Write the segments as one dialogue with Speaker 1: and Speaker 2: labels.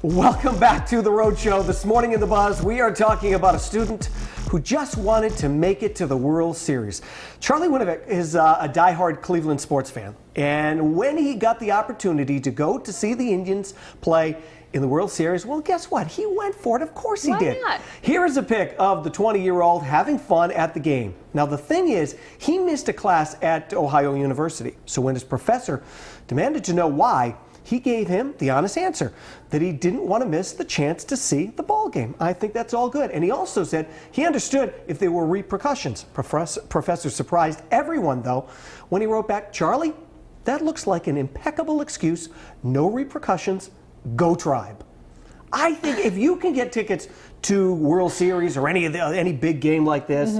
Speaker 1: Welcome back to The Road Show. This morning in The Buzz, we are talking about a student who just wanted to make it to the World Series. Charlie Winovich is a diehard Cleveland sports fan. And when he got the opportunity to go to see the Indians play in the World Series, well, guess what? He went for it. Of course he did.
Speaker 2: Why not?
Speaker 1: Here is a pic of the 20-year-old having fun at the game. Now, the thing is, he missed a class at Ohio University. So when his professor demanded to know why, he gave him the honest answer that he didn't want to miss the chance to see the ball game. I think that's all good. And he also said he understood if there were repercussions. Professor surprised everyone, though, when he wrote back, "Charlie, that looks like an impeccable excuse. No repercussions. Go Tribe." I think if you can get tickets to World Series or any big game like this,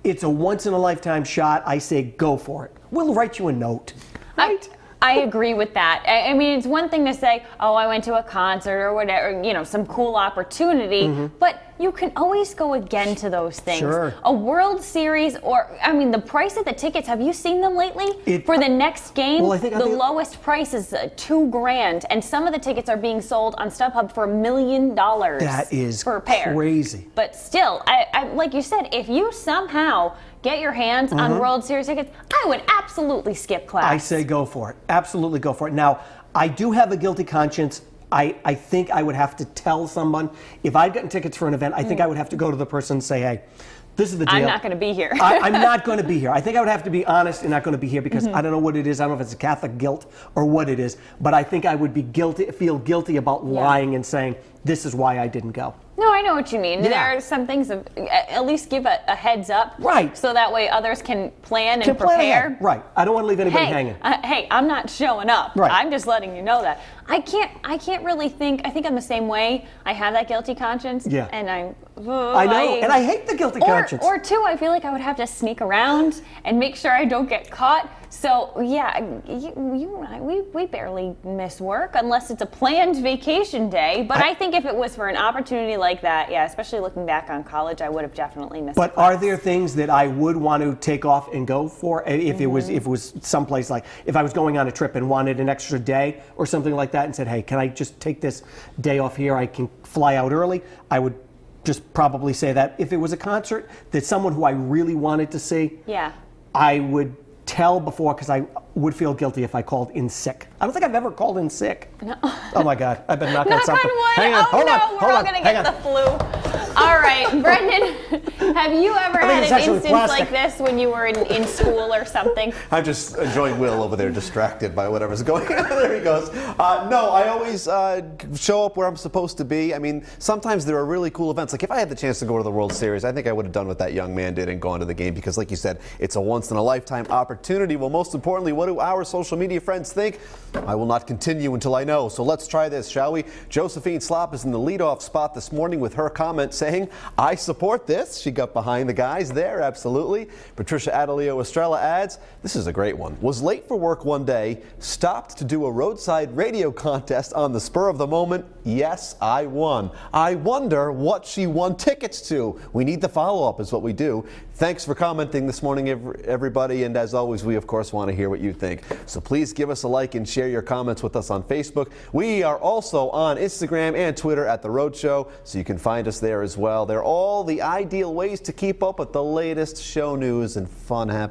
Speaker 1: it's a once-in-a-lifetime shot. I say go for it. We'll write you a note. Right?
Speaker 2: I agree with that. I mean, it's one thing to say, oh, I went to a concert or whatever, you know, some cool opportunity, but you can always go again to those things.
Speaker 1: Sure.
Speaker 2: A World Series, or, I mean, the price of the tickets, have you seen them lately? For the next game,
Speaker 1: well, I think
Speaker 2: the lowest price is $2,000, and some of the tickets are being sold on StubHub for $1 million.
Speaker 1: That is
Speaker 2: per pair.
Speaker 1: Crazy.
Speaker 2: But still, I like you said, if you somehow get your hands on World Series tickets, I would absolutely skip class.
Speaker 1: I say go for it. Absolutely go for it. Now, I do have a guilty conscience. I think I would have to tell someone. If I'd gotten tickets for an event, I think I would have to go to the person and say, hey, this is the deal.
Speaker 2: I'm not going to be here.
Speaker 1: I'm not going to be here. I think I would have to be honest and not going to be here because I don't know what it is. I don't know if it's a Catholic guilt or what it is, but I think I would be feel guilty about lying and saying, this is why I didn't go.
Speaker 2: No, I know what you mean.
Speaker 1: Yeah.
Speaker 2: There are some things, at least give a heads up.
Speaker 1: Right.
Speaker 2: So that way others can plan and prepare.
Speaker 1: Right. I don't want to leave anybody hanging.
Speaker 2: Hey, I'm not showing up.
Speaker 1: Right.
Speaker 2: I'm just letting you know that. I can't really think, I think I'm the same way. I have that guilty conscience.
Speaker 1: Yeah.
Speaker 2: And
Speaker 1: I know, and I hate the guilty conscience.
Speaker 2: Or two, I feel like I would have to sneak around and make sure I don't get caught. So yeah, you and I, we barely miss work unless it's a planned vacation day. But I think if it was for an opportunity like that, yeah, especially looking back on college, I would have definitely missed.
Speaker 1: But are there things that I would want to take off and go for if it was someplace like if I was going on a trip and wanted an extra day or something like that and said, hey, can I just take this day off here? I can fly out early. I would just probably say that. If it was a concert that someone who I really wanted to see, I would tell before because I would feel guilty if I called in sick. I don't think I've ever called in sick. No. Oh my God, I've been knocking on something.
Speaker 2: Hang on, hold on, we're all gonna get the flu. All right, Brendan, have you ever had an instance like this when you were in school or something?
Speaker 3: I'm just enjoying Will over there, distracted by whatever's going on. There he goes. No, I always show up where I'm supposed to be. I mean, sometimes there are really cool events. Like if I had the chance to go to the World Series, I think I would have done what that young man did and gone to the game because, like you said, it's a once-in-a-lifetime opportunity. Well, most importantly, what do our social media friends think? I will not continue until I know. So let's try this, shall we? Josephine Slop is in the leadoff spot this morning with her comment saying, I support this. She got behind the guys there, absolutely. Patricia Adelio Estrella adds, this is a great one. Was late for work one day, stopped to do a roadside radio contest on the spur of the moment. Yes, I won. I wonder what she won tickets to. We need the follow-up is what we do. Thanks for commenting this morning, everybody. And as always, we, of course, want to hear what you think. So please give us a like and share your comments with us on Facebook. We are also on Instagram and Twitter at The Road Show, so you can find us there as well. They're all the ideal ways to keep up with the latest show news and fun happening.